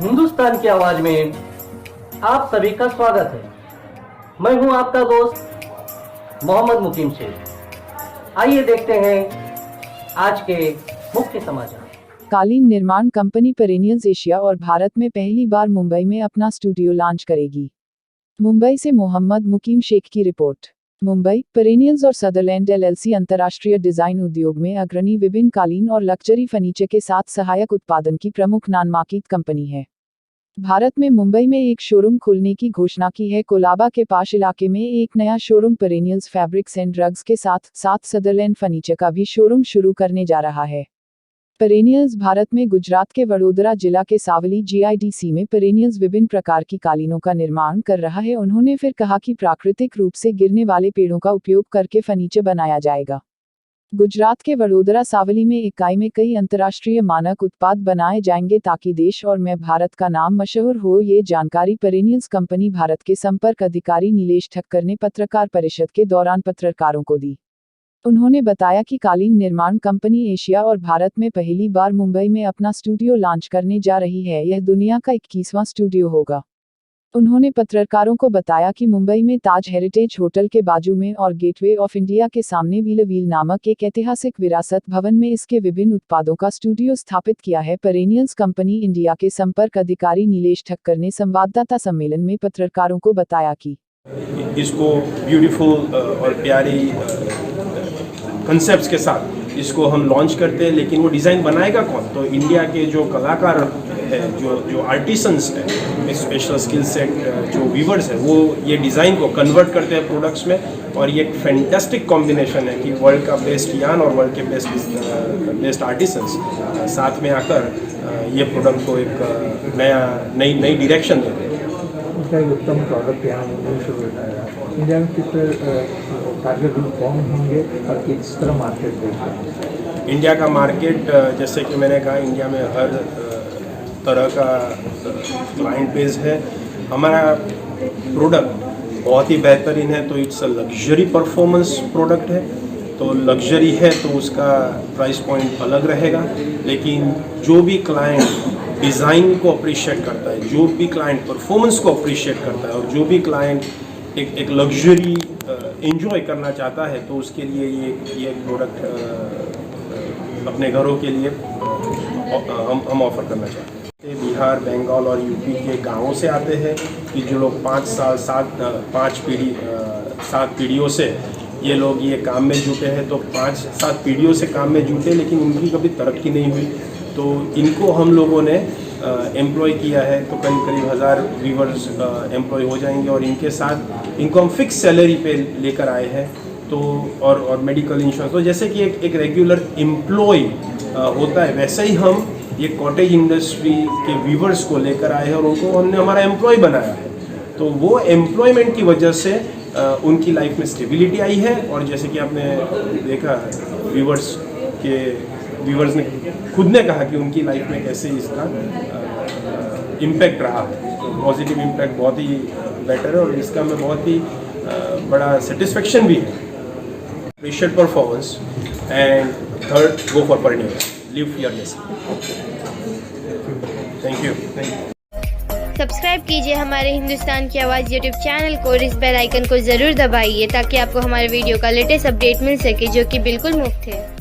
हिंदुस्तान की आवाज में आप सभी का स्वागत है। मैं हूं आपका दोस्त मोहम्मद मुकीम शेख। आइए देखते हैं आज के मुख्य समाचार। कालीन निर्माण कंपनी पेरेनियल्स एशिया और भारत में पहली बार मुंबई में अपना स्टूडियो लॉन्च करेगी। मुंबई से मोहम्मद मुकीम शेख की रिपोर्ट। मुंबई, पेरेनियल्स और सदरलैंड एलएलसी अंतर्राष्ट्रीय डिजाइन उद्योग में अग्रणी विभिन्न कालीन और लग्जरी फर्नीचर के साथ सहायक उत्पादन की प्रमुख नामांकित कंपनी है। भारत में मुंबई में एक शोरूम खोलने की घोषणा की है। कोलाबा के पास इलाके में एक नया showroom perennials fabrics and rugs के साथ सदरलैंड फर्नीचर का भी शोरूम शुरू करने जा रहा है। पेरेनियल्स भारत में गुजरात के वडोदरा जिला के सावली जीआईडीसी में पेरेनियल्स विभिन्न प्रकार की कालीनों का निर्माण कर रहा है। उन्होंने फिर कहा कि प्राकृतिक रूप से गिरने वाले पेड़ों का उपयोग करके फर्नीचर बनाया जाएगा। गुजरात के वडोदरा सावली में इकाई में कई अंतर्राष्ट्रीय मानक उत्पाद बनाए जाएंगे ताकि देश और में भारत का नाम मशहूर हो। ये जानकारी पेरेनियल्स कंपनी भारत के संपर्क अधिकारी नीलेश ठक्कर ने पत्रकार परिषद के दौरान पत्रकारों को दी। उन्होंने बताया कि कालीन निर्माण कंपनी एशिया और भारत में पहली बार मुंबई में अपना स्टूडियो लॉन्च करने जा रही है। यह दुनिया का 21वां स्टूडियो होगा। उन्होंने पत्रकारों को बताया कि मुंबई में ताज हेरिटेज होटल के बाजू में और गेटवे ऑफ इंडिया के सामने व्हील नामक एक ऐतिहासिक विरासत भवन में इसके विभिन्न उत्पादों का स्टूडियो स्थापित किया है। पेरेनियल्स कंपनी इंडिया के संपर्क अधिकारी नीलेश ठक्कर ने संवाददाता सम्मेलन में पत्रकारों को बताया कि इसको ब्यूटीफुल और प्यारी कंसेप्ट्स के साथ इसको हम लॉन्च करते हैं, लेकिन वो डिज़ाइन बनाएगा कौन? तो इंडिया के जो कलाकार है, जो आर्टिसंस है, स्पेशल स्किल सेट जो वीवर्स है, वो ये डिज़ाइन को कन्वर्ट करते हैं प्रोडक्ट्स में। और ये एक फैंटास्टिक कॉम्बिनेशन है कि वर्ल्ड का बेस्ट यान और वर्ल्ड के बेस्ट आर्टिसंस साथ में आकर ये प्रोडक्ट को एक नई डायरेक्शन देते हैं। उसका एक उत्तम प्रोडक्ट यहाँ मुंबई से होता है। इंडिया में किस टारगेट ग्रुप कौन होंगे और किस तरह मार्केट देखते हैं? इंडिया का मार्केट, जैसे कि मैंने कहा, इंडिया में हर तरह का क्लाइंट बेस है। हमारा प्रोडक्ट बहुत ही बेहतरीन है, तो it's a luxury performance product है। तो लग्जरी है तो उसका प्राइस पॉइंट अलग रहेगा, लेकिन जो भी क्लाइंट डिज़ाइन को अप्रिशिएट करता है, जो भी क्लाइंट परफॉर्मेंस को अप्रिशिएट करता है और जो भी क्लाइंट एक लग्जरी एंजॉय करना चाहता है, तो उसके लिए ये प्रोडक्ट अपने घरों के लिए हम ऑफ़र करना चाहते हैं। बिहार, बंगाल और यूपी के गांवों से आते हैं कि जो लोग 7 पीढ़ियों से ये लोग ये काम में जुटे हैं। तो 5-7 पीढ़ियों से काम में जुटे, लेकिन उनकी कभी तरक्की नहीं हुई। तो इनको हम लोगों ने एम्प्लॉय किया है। तो करीब 1000 वीवर्स एम्प्लॉय हो जाएंगे और इनके साथ इनको हम फिक्स सैलरी पे लेकर आए हैं। तो और मेडिकल इंश्योरेंस, तो जैसे कि एक रेगुलर एम्प्लॉय होता है, वैसे ही हम ये कॉटेज इंडस्ट्री के वीवर्स को लेकर आए हैं और उनको हमने हमारा एम्प्लॉय बनाया है। तो वो एम्प्लॉयमेंट की वजह से उनकी लाइफ में स्टेबिलिटी आई है। और जैसे कि आपने देखा, व्यूवर्स ने खुद ने कहा कि उनकी लाइफ में कैसे इसका इम्पैक्ट रहा है। तो पॉजिटिव इम्पैक्ट बहुत ही बेटर है और इसका मैं बहुत ही बड़ा सेटिस्फेक्शन भी है। Appreciate performance and third, go for perennials, live fearless. Thank you. Subscribe कीजिए हमारे हिंदुस्तान की आवाज़ यूट्यूब चैनल को और इस बेल आइकन को ज़रूर दबाइए ताकि आपको हमारे वीडियो का लेटेस्ट अपडेट मिल सके, जो कि बिल्कुल मुफ्त है।